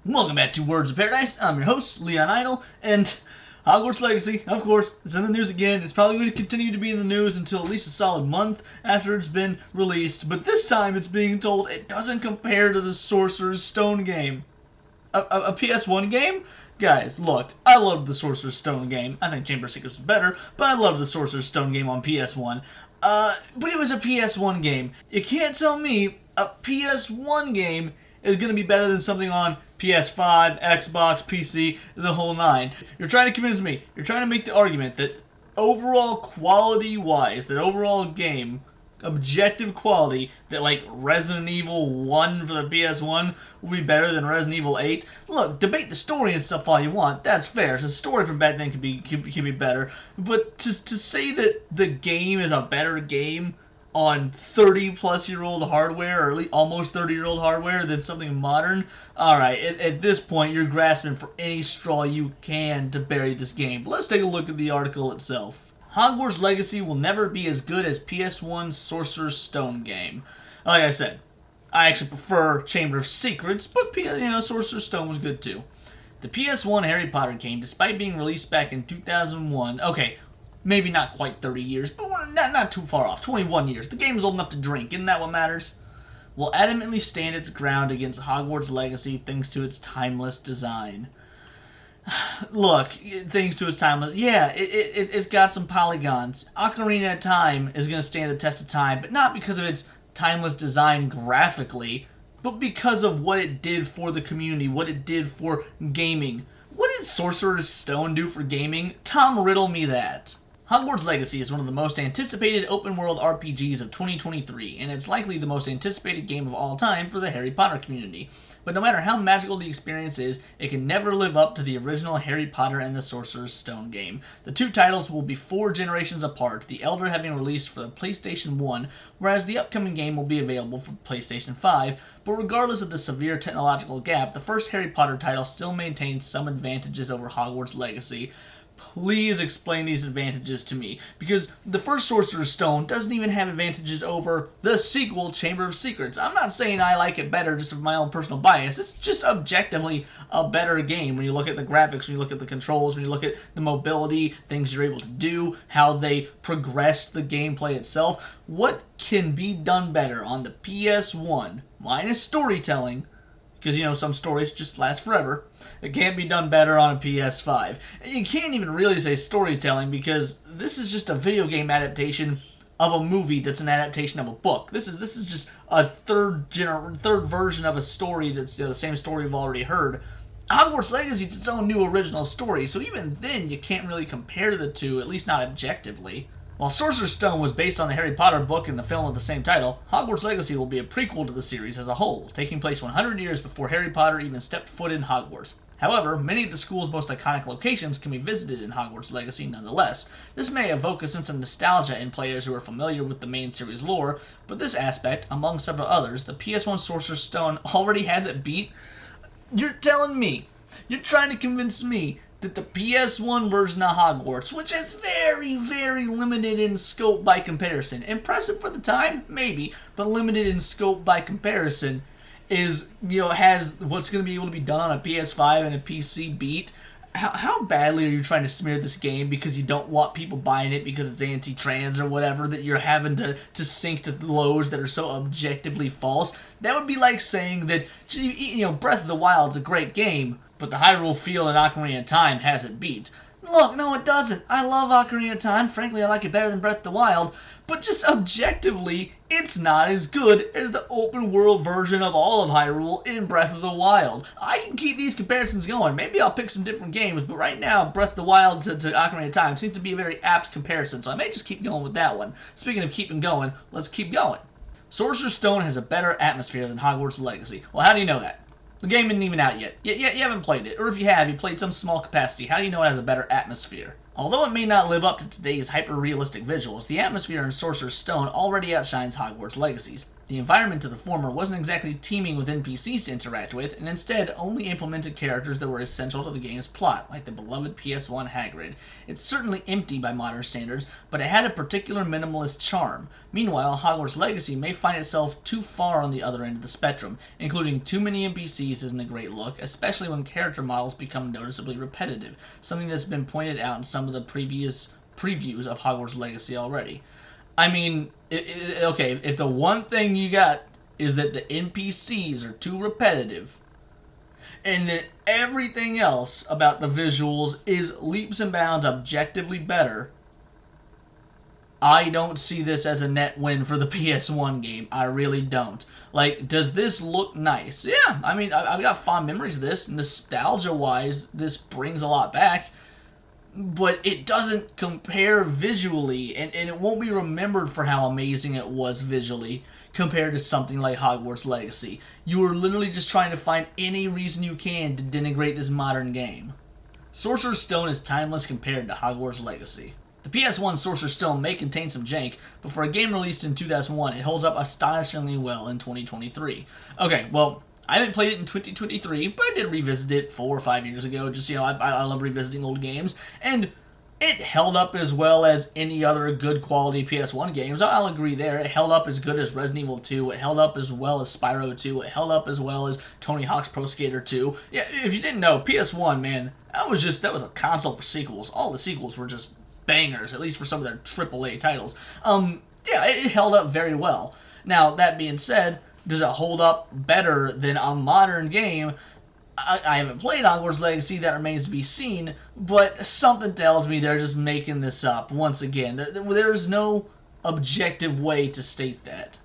Welcome back to Words of Paradise. I'm your host, Leon Idle, and Hogwarts Legacy, of course, is in the news again. It's probably going to continue to be in the news until at least a solid month after it's been released, but this time it's being told it doesn't compare to the Sorcerer's Stone game. A PS1 game? Guys, look, I loved the Sorcerer's Stone game. I think Chamber of Secrets is better, but I loved the Sorcerer's Stone game on PS1. But it was a PS1 game. You can't tell me a PS1 game is going to be better than something on PS5, Xbox, PC, the whole nine. You're trying to convince me, you're trying to make the argument that overall quality-wise, that overall game, objective quality, that like Resident Evil 1 for the PS1 will be better than Resident Evil 8. Look, debate the story and stuff all you want, that's fair. The story from back then can be better, but to say that the game is a better game on 30-plus-year-old hardware, or at least almost 30-year-old hardware, than something modern, alright, at this point, you're grasping for any straw you can to bury this game. But let's take a look at the article itself. Hogwarts Legacy will never be as good as PS1's Sorcerer's Stone game. Like I said, I actually prefer Chamber of Secrets, but Sorcerer's Stone was good too. The PS1 Harry Potter game, despite being released back in 2001, okay, maybe not quite 30 years, but we're not too far off. 21 years. The game is old enough to drink. Isn't that what matters? Will adamantly stand its ground against Hogwarts Legacy thanks to its timeless design. Look, thanks to its timeless... Yeah, it's got some polygons. Ocarina of Time is going to stand the test of time, but not because of its timeless design graphically, but because of what it did for the community, what it did for gaming. What did Sorcerer's Stone do for gaming? Tom, riddle me that. Hogwarts Legacy is one of the most anticipated open-world RPGs of 2023, and it's likely the most anticipated game of all time for the Harry Potter community. But no matter how magical the experience is, it can never live up to the original Harry Potter and the Sorcerer's Stone game. The two titles will be 4 generations apart, the elder having released for the PlayStation 1, whereas the upcoming game will be available for PlayStation 5, but regardless of the severe technological gap, the first Harry Potter title still maintains some advantages over Hogwarts Legacy. Please explain these advantages to me, because the first Sorcerer's Stone doesn't even have advantages over the sequel, Chamber of Secrets. I'm not saying I like it better just of my own personal bias. It's just objectively a better game when you look at the graphics, when you look at the controls, when you look at the mobility, things you're able to do, how they progress the gameplay itself. What can be done better on the PS1, minus storytelling, because, some stories just last forever. It can't be done better on a PS5. And you can't even really say storytelling, because this is just a video game adaptation of a movie that's an adaptation of a book. This is just a third version of a story that's the same story we've already heard. Hogwarts Legacy is its own new original story, so even then you can't really compare the two, at least not objectively. While Sorcerer's Stone was based on the Harry Potter book and the film of the same title, Hogwarts Legacy will be a prequel to the series as a whole, taking place 100 years before Harry Potter even stepped foot in Hogwarts. However, many of the school's most iconic locations can be visited in Hogwarts Legacy nonetheless. This may evoke a sense of nostalgia in players who are familiar with the main series lore, but this aspect, among several others, the PS1 Sorcerer's Stone already has it beat. You're telling me, you're trying to convince me that the PS1 version of Hogwarts, which is very, very limited in scope by comparison, impressive for the time, maybe, but limited in scope by comparison, is, has what's going to be able to be done on a PS5 and a PC beat. How badly are you trying to smear this game because you don't want people buying it because it's anti-trans or whatever, that you're having to sink to lows that are so objectively false? That would be like saying that, Breath of the Wild's a great game, but the Hyrule Field and Ocarina of Time has it beat. Look, no it doesn't. I love Ocarina of Time. Frankly, I like it better than Breath of the Wild. But just objectively, it's not as good as the open world version of all of Hyrule in Breath of the Wild. I can keep these comparisons going. Maybe I'll pick some different games, but right now, Breath of the Wild to Ocarina of Time seems to be a very apt comparison, so I may just keep going with that one. Speaking of keeping going, let's keep going. Sorcerer's Stone has a better atmosphere than Hogwarts Legacy. Well, how do you know that? The game isn't even out yet. You haven't played it. Or if you have, you played some small capacity. How do you know it has a better atmosphere? Although it may not live up to today's hyper-realistic visuals, the atmosphere in Sorcerer's Stone already outshines Hogwarts Legacy's. The environment of the former wasn't exactly teeming with NPCs to interact with, and instead only implemented characters that were essential to the game's plot, like the beloved PS1 Hagrid. It's certainly empty by modern standards, but it had a particular minimalist charm. Meanwhile, Hogwarts Legacy may find itself too far on the other end of the spectrum. Including too many NPCs isn't a great look, especially when character models become noticeably repetitive, something that's been pointed out in some of the previous previews of Hogwarts Legacy already. I mean, okay, if the one thing you got is that the NPCs are too repetitive, and that everything else about the visuals is leaps and bounds objectively better, I don't see this as a net win for the PS1 game. I really don't. Like, does this look nice? Yeah, I mean, I've got fond memories of this. Nostalgia-wise, this brings a lot back. But it doesn't compare visually, and it won't be remembered for how amazing it was visually compared to something like Hogwarts Legacy. You are literally just trying to find any reason you can to denigrate this modern game. Sorcerer's Stone is timeless compared to Hogwarts Legacy. The PS1 Sorcerer's Stone may contain some jank, but for a game released in 2001, it holds up astonishingly well in 2023. Okay, well, I haven't played it in 2023, but I did revisit it 4 or 5 years ago. Just, I love revisiting old games. And it held up as well as any other good quality PS1 games. I'll agree there. It held up as good as Resident Evil 2. It held up as well as Spyro 2. It held up as well as Tony Hawk's Pro Skater 2. Yeah, if you didn't know, PS1, man, that was a console for sequels. All the sequels were just bangers, at least for some of their AAA titles. Yeah, it held up very well. Now, that being said, does it hold up better than a modern game? I haven't played Hogwarts Legacy, that remains to be seen, but something tells me they're just making this up once again. There's no objective way to state that.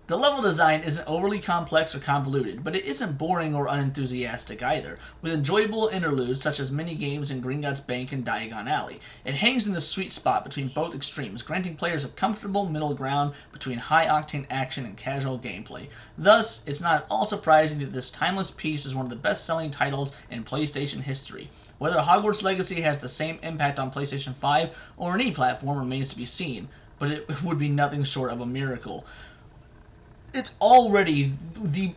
The level design isn't overly complex or convoluted, but it isn't boring or unenthusiastic either, with enjoyable interludes such as mini-games in Gringotts Bank and Diagon Alley. It hangs in the sweet spot between both extremes, granting players a comfortable middle ground between high-octane action and casual gameplay. Thus, it's not at all surprising that this timeless piece is one of the best-selling titles in PlayStation history. Whether Hogwarts Legacy has the same impact on PlayStation 5 or any platform remains to be seen, but it would be nothing short of a miracle. It's already the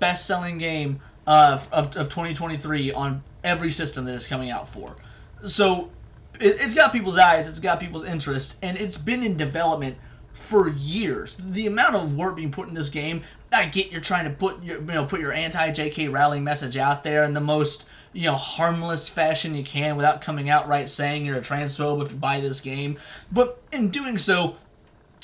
best-selling game of 2023 on every system that it's coming out for. So it's got people's eyes, it's got people's interest, and it's been in development for years. The amount of work being put in this game, I get you're trying to put your anti-JK Rowling message out there in the most harmless fashion you can without coming outright saying you're a transphobe if you buy this game. But in doing so,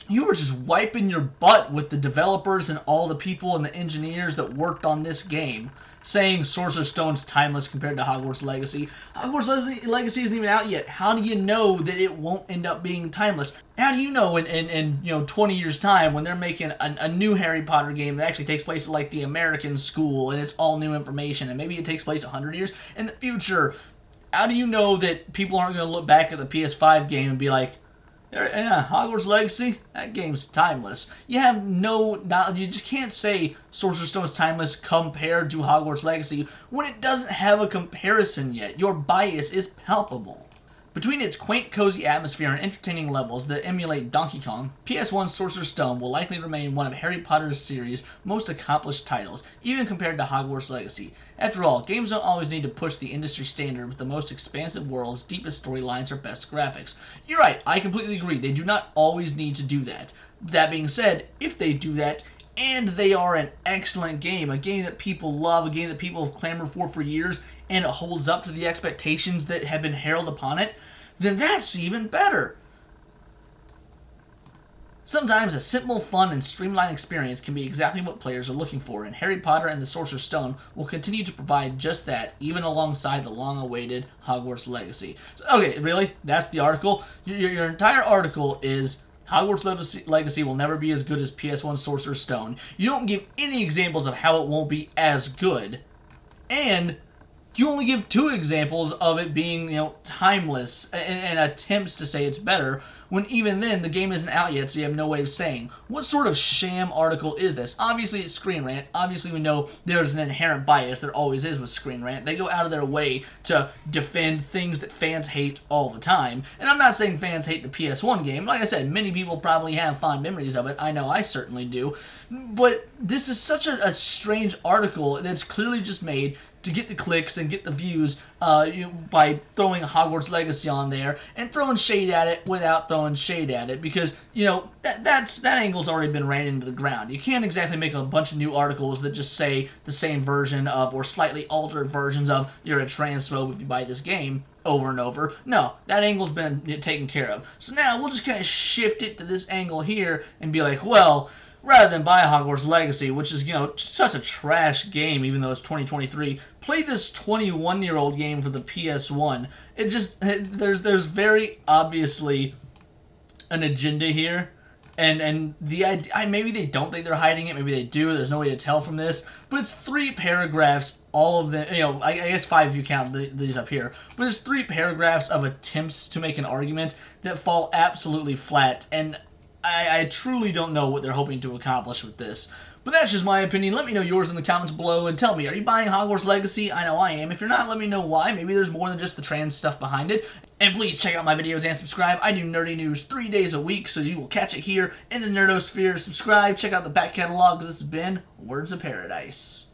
you were just wiping your butt with the developers and all the people and the engineers that worked on this game, saying Sorcerer's Stone's timeless compared to Hogwarts Legacy. Hogwarts Legacy isn't even out yet. How do you know that it won't end up being timeless? How do you know in 20 years' time when they're making a new Harry Potter game that actually takes place at like the American school and it's all new information and maybe it takes place 100 years in the future? How do you know that people aren't going to look back at the PS5 game and be like, yeah, Hogwarts Legacy, that game's timeless. You have no knowledge. You just can't say Sorcerer's Stone is timeless compared to Hogwarts Legacy when it doesn't have a comparison yet. Your bias is palpable. Between its quaint, cozy atmosphere and entertaining levels that emulate Donkey Kong, PS1 Sorcerer's Stone will likely remain one of Harry Potter's series' most accomplished titles, even compared to Hogwarts Legacy. After all, games don't always need to push the industry standard with the most expansive worlds, deepest storylines, or best graphics. You're right, I completely agree, they do not always need to do that. That being said, if they do that, and they are an excellent game, a game that people love, a game that people have clamored for years, and it holds up to the expectations that have been heralded upon it, then that's even better. Sometimes a simple, fun, and streamlined experience can be exactly what players are looking for, and Harry Potter and the Sorcerer's Stone will continue to provide just that, even alongside the long-awaited Hogwarts Legacy. So, okay, really? That's the article? Your entire article is Hogwarts Legacy will never be as good as PS1 Sorcerer's Stone. You don't give any examples of how it won't be as good, and you only give 2 examples of it being, timeless and attempts to say it's better, when even then the game isn't out yet, so you have no way of saying what sort of sham article is this. Obviously it's Screen Rant. Obviously we know there's an inherent bias. There always is with Screen Rant. They go out of their way to defend things that fans hate all the time. And I'm not saying fans hate the PS1 game. Like I said, many people probably have fond memories of it. I know I certainly do. But this is such a strange article that's clearly just made to get the clicks and get the views by throwing Hogwarts Legacy on there and throwing shade at it without throwing shade at it, because that angle's already been ran into the ground. You can't exactly make a bunch of new articles that just say the same version of or slightly altered versions of "you're a transphobe if you buy this game" over and over. No, that angle's been taken care of. So now we'll just kind of shift it to this angle here and be like, well, rather than buy Hogwarts Legacy, which is, such a trash game, even though it's 2023, play this 21-year-old game for the PS1. It just, there's very obviously an agenda here. And the idea, maybe they don't think they're hiding it, maybe they do, there's no way to tell from this, but it's 3 paragraphs, all of them, I guess 5 if you count these up here, but it's 3 paragraphs of attempts to make an argument that fall absolutely flat, and I truly don't know what they're hoping to accomplish with this. But that's just my opinion. Let me know yours in the comments below and tell me, are you buying Hogwarts Legacy? I know I am. If you're not, let me know why. Maybe there's more than just the trans stuff behind it. And please check out my videos and subscribe. I do nerdy news 3 days a week, so you will catch it here in the Nerdosphere. Subscribe, check out the back catalog, because this has been Words of Paradise.